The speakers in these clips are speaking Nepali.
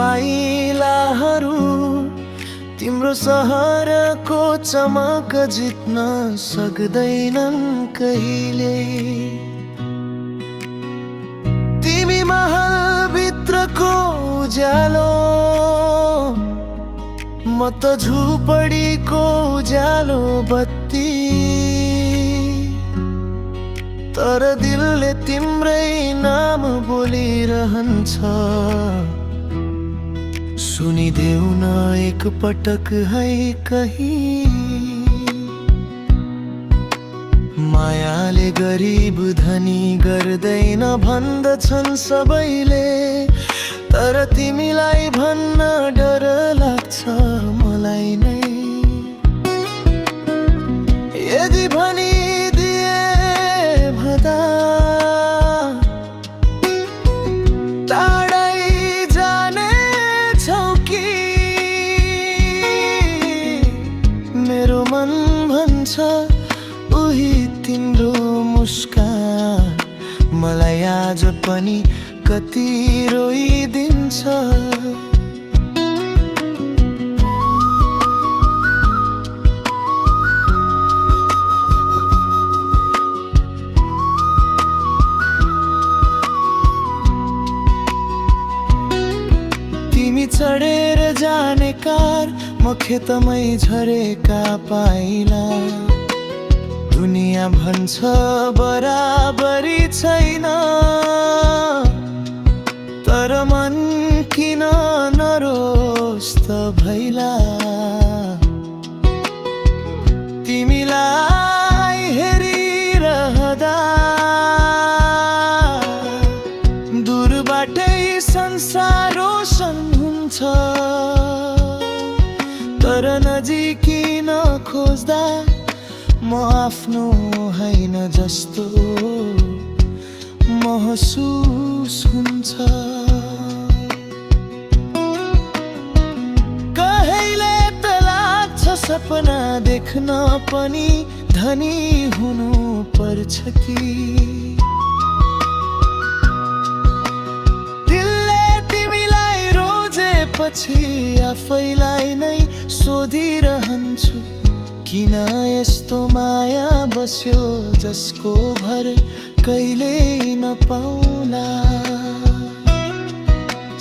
पाइलाहरू तिम्रो सहरको चमक जित्न सक्दैनन् कहिले। तिमी महलभित्रको उज्यालो, म त झुपडीको उज्यालो बत्ती। तर दिलले तिम्रै नाम बोलिरहन्छ, सुनिदेऊ न एक पटक है कहीं। मायाले गरिब धनी गर्दैन भन्दछन् सबैले, तर तिमीलाई भन्न डर लाग्छ मलाई नै। यदि भनिदिए भदा टाढै जानेछौ कि, मेरो मन भन्छ उही तिम्रो मुस्कान मलाई आज पनि कति रोइदिन्छ। तिमी चढेर जाने कार, म खेतमै झरेका पाइला। दुनिया भन्छ बराबरी छैन, तर मन किन नरोस् त भैला। तिमीलाई हेरिरहदा दूरबाटै संसार रोशन हुन्छ, तर नजिकिन खोज्दा म आफ्नो होइन जस्तो महसुस हुन्छ। कहिले त लाग्छ सपना देख्न पनि धनी हुनु पर्छ कि। दिलले तिमीलाई रोजेपछि आफैलाई नै सोधिरहन्छु, किन यस्तो माया बस्यो जसको भर कहिल्यै नपाउला।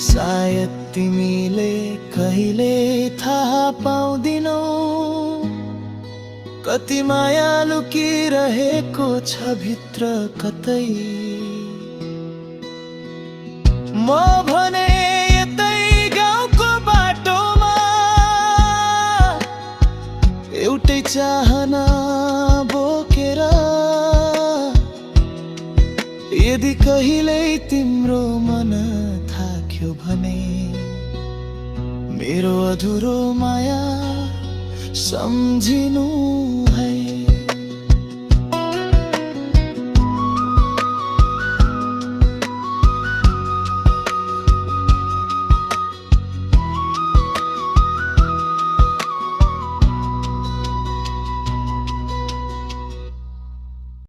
सायद तिमीले कहिले थाहा पाउँदिनौ, कति माया लुकिरहेको छ भित्र कतै। म भने यतै गाउँको बाटोमा एउटै चाहना बोकेर, यदि कहिल्यै तिम्रो मन थाक्यो भने मेरो अधुरो माया सम्झिनु